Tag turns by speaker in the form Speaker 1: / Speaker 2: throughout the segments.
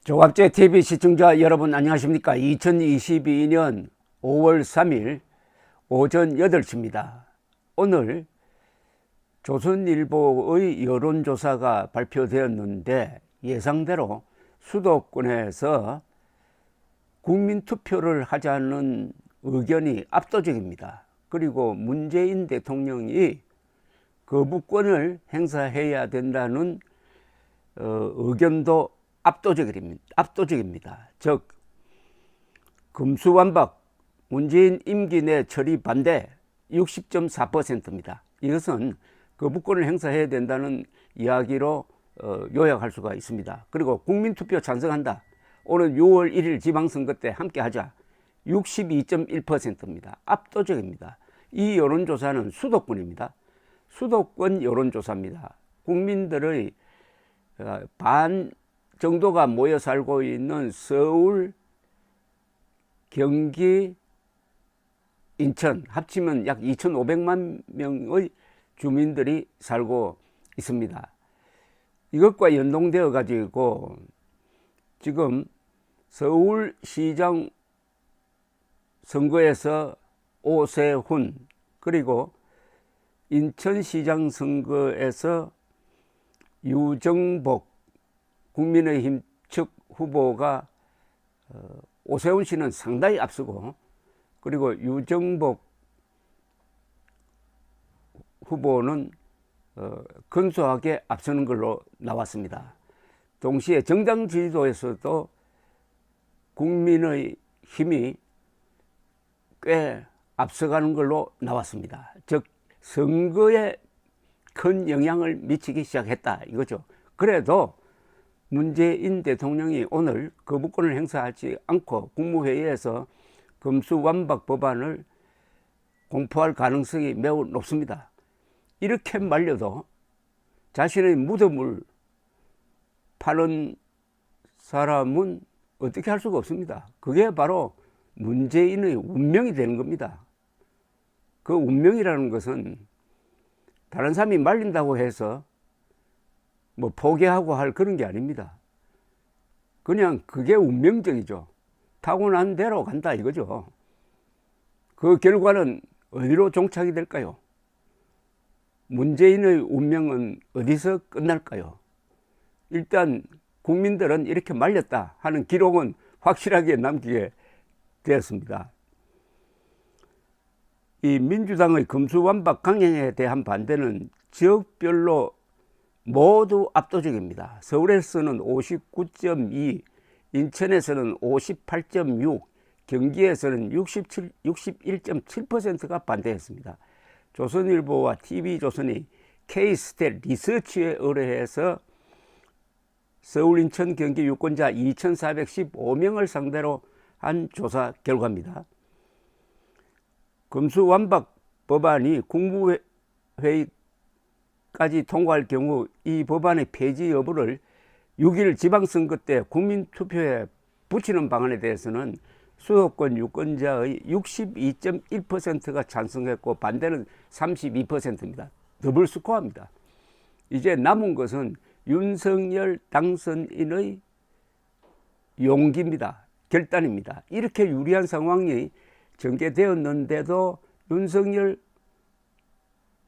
Speaker 1: 조갑제 TV 시청자 여러분 안녕하십니까. 2022년 5월 3일 오전 8시입니다. 오늘 조선일보의 여론조사가 발표되었는데 예상대로 수도권에서 국민투표를 하자는 의견이 압도적입니다. 그리고 문재인 대통령이 거부권을 행사해야 된다는 의견도 압도적입니다. 즉 금수완박 문재인 임기 내 처리 반대 60.4%입니다. 이것은 거부권을 행사해야 된다는 이야기로 요약할 수가 있습니다. 그리고 국민투표 찬성한다. 오늘 6월 1일 지방선거 때 함께하자 62.1%입니다. 압도적입니다. 이 여론조사는 수도권입니다. 수도권 여론조사입니다. 국민들의 반 정도가 모여 살고 있는 서울, 경기, 인천 합치면 약 2,500만 명의 주민들이 살고 있습니다. 이것과 연동되어 가지고 지금 서울시장 선거에서 오세훈, 그리고 인천시장 선거에서 유정복 국민의힘 측 후보가 오세훈 씨는 상당히 앞서고, 그리고 유정복 후보는 근소하게 앞서는 걸로 나왔습니다. 동시에 정당 지지도에서도 국민의힘이 꽤 앞서가는 걸로 나왔습니다. 즉 선거에 큰 영향을 미치기 시작했다 이거죠. 그래도 문재인 대통령이 오늘 거부권을 행사하지 않고 국무회의에서 금수완박 법안을 공포할 가능성이 매우 높습니다. 이렇게 말려도 자신의 무덤을 파는 사람은 어떻게 할 수가 없습니다. 그게 바로 문재인의 운명이 되는 겁니다. 그 운명이라는 것은 다른 사람이 말린다고 해서 뭐 포기하고 할 그런 게 아닙니다. 그냥 그게 운명적이죠. 타고난 대로 간다 이거죠. 그 결과는 어디로 종착이 될까요? 문재인의 운명은 어디서 끝날까요? 일단 국민들은 이렇게 말렸다 하는 기록은 확실하게 남기게 되었습니다. 이 민주당의 금수완박 강행에 대한 반대는 지역별로 모두 압도적입니다. 서울에서는 59.2, 인천에서는 58.6, 경기에서는 61.7%가 반대했습니다. 조선일보와 TV조선이 K스탯 리서치에 의뢰해서 서울, 인천, 경기 유권자 2,415명을 상대로 한 조사 결과입니다. 금수완박 법안이 국무회의까지 통과할 경우 이 법안의 폐지 여부를 6일 지방선거 때 국민투표에 붙이는 방안에 대해서는 수도권 유권자의 62.1%가 찬성했고 반대는 32%입니다. 더블 스코어입니다. 이제 남은 것은 윤석열 당선인의 용기입니다. 결단입니다. 이렇게 유리한 상황이 전개되었는데도 윤석열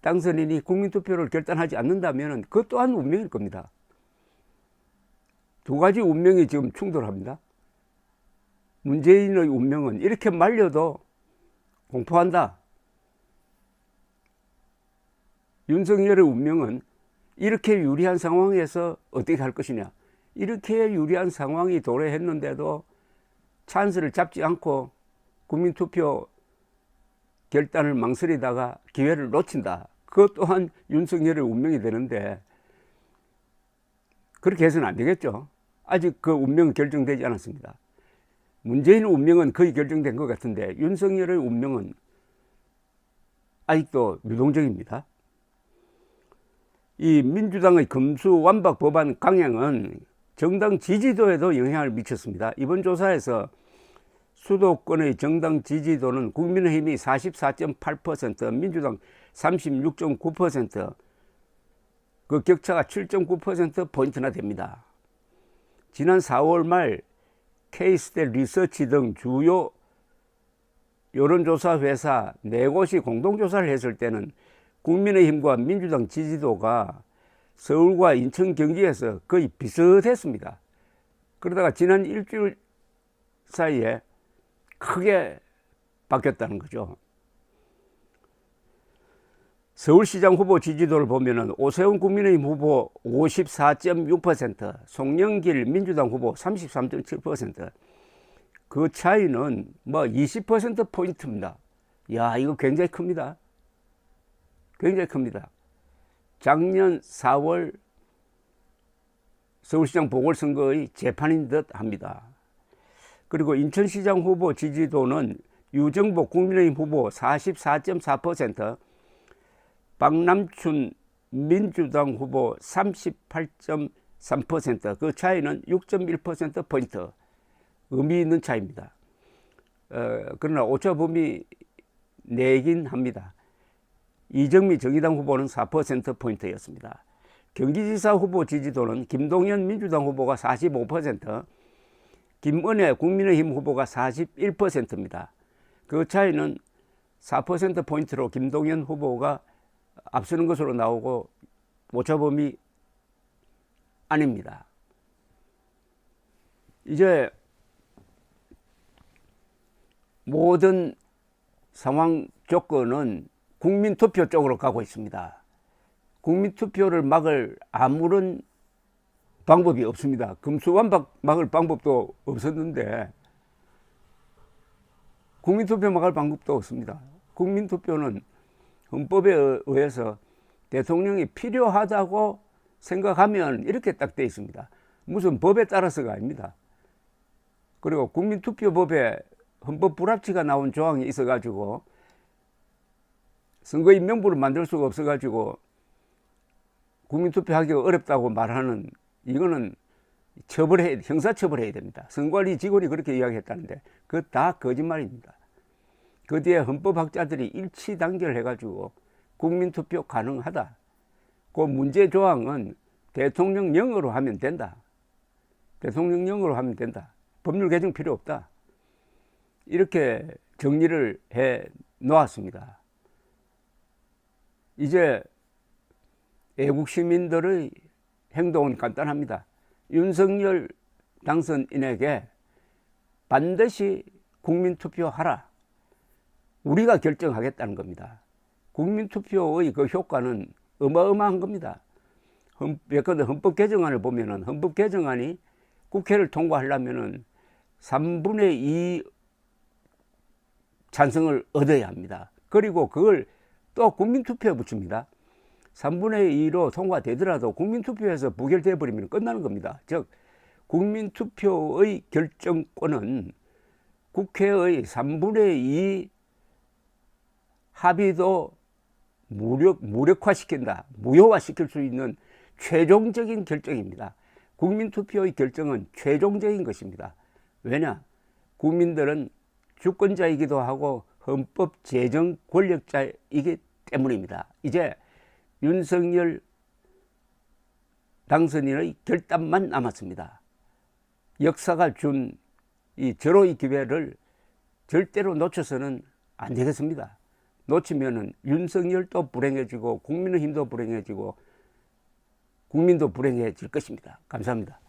Speaker 1: 당선인이 국민투표를 결단하지 않는다면 그것 또한 운명일 겁니다. 두 가지 운명이 지금 충돌합니다. 문재인의 운명은 이렇게 말려도 공포한다. 윤석열의 운명은 이렇게 유리한 상황에서 어떻게 할 것이냐. 이렇게 유리한 상황이 도래했는데도 찬스를 잡지 않고 국민투표 결단을 망설이다가 기회를 놓친다. 그것 또한 윤석열의 운명이 되는데 그렇게 해서는 안 되겠죠. 아직 그 운명은 결정되지 않았습니다. 문재인의 운명은 거의 결정된 것 같은데 윤석열의 운명은 아직도 유동적입니다. 이 민주당의 금수완박 법안 강행은 정당 지지도에도 영향을 미쳤습니다. 이번 조사에서 수도권의 정당 지지도는 국민의힘이 44.8%, 민주당 36.9%, 그 격차가 7.9%포인트나 됩니다. 지난 4월 말 K스탯 리서치 등 주요 여론조사 회사 4곳이 공동조사를 했을 때는 국민의힘과 민주당 지지도가 서울과 인천, 경기에서 거의 비슷했습니다. 그러다가 지난 일주일 사이에 크게 바뀌었다는 거죠. 서울시장 후보 지지도를 보면은 오세훈 국민의힘 후보 54.6%, 송영길 민주당 후보 33.7%. 그 차이는 뭐 20%포인트입니다. 야, 이거 굉장히 큽니다. 굉장히 큽니다. 작년 4월 서울시장 보궐선거의 재판인 듯 합니다. 그리고 인천시장 후보 지지도는 유정복 국민의힘 후보 44.4%, 박남춘 민주당 후보 38.3%, 그 차이는 6.1%포인트. 의미 있는 차이입니다. 그러나 오차범위 내긴 합니다. 이정미 정의당 후보는 4%포인트였습니다. 경기지사 후보 지지도는 김동연 민주당 후보가 45%, 김은혜 국민의힘 후보가 41%입니다. 그 차이는 4%포인트로 김동연 후보가 앞서는 것으로 나오고 오차범위 아닙니다. 이제 모든 상황 조건은 국민투표 쪽으로 가고 있습니다. 국민투표를 막을 아무런 방법이 없습니다. 금수완박 막을 방법도 없었는데 국민투표 막을 방법도 없습니다. 국민투표는 헌법에 의해서 대통령이 필요하다고 생각하면 이렇게 딱 돼 있습니다. 무슨 법에 따라서가 아닙니다. 그리고 국민투표법에 헌법 불합치가 나온 조항이 있어가지고 선거인 명부를 만들 수가 없어가지고 국민투표하기가 어렵다고 말하는, 이거는 형사처벌해야 됩니다. 선관위 직원이 그렇게 이야기했다는데 그거 다 거짓말입니다. 그 뒤에 헌법학자들이 일치 단결을 해가지고 국민투표 가능하다. 그 문제 조항은 대통령령으로 하면 된다. 대통령령으로 하면 된다. 법률 개정 필요 없다. 이렇게 정리를 해 놓았습니다. 이제 애국 시민들의 행동은 간단합니다. 윤석열 당선인에게 반드시 국민투표하라. 우리가 결정하겠다는 겁니다. 국민투표의 그 효과는 어마어마한 겁니다. 예컨대 헌법 개정안을 보면은 헌법 개정안이 국회를 통과하려면은 3분의 2 찬성을 얻어야 합니다. 그리고 그걸 또 국민투표에 붙입니다. 3분의 2로 통과되더라도 국민투표에서 부결돼 버리면 끝나는 겁니다. 즉 국민투표의 결정권은 국회의 3분의 2 합의도 무력화시킨다, 무효화시킬 수 있는 최종적인 결정입니다. 국민투표의 결정은 최종적인 것입니다. 왜냐? 국민들은 주권자이기도 하고 헌법 제정 권력자이기 때문입니다. 이제 윤석열 당선인의 결단만 남았습니다. 역사가 준 이 절호의 기회를 절대로 놓쳐서는 안 되겠습니다. 놓치면은 윤석열도 불행해지고 국민의힘도 불행해지고 국민도 불행해질 것입니다. 감사합니다.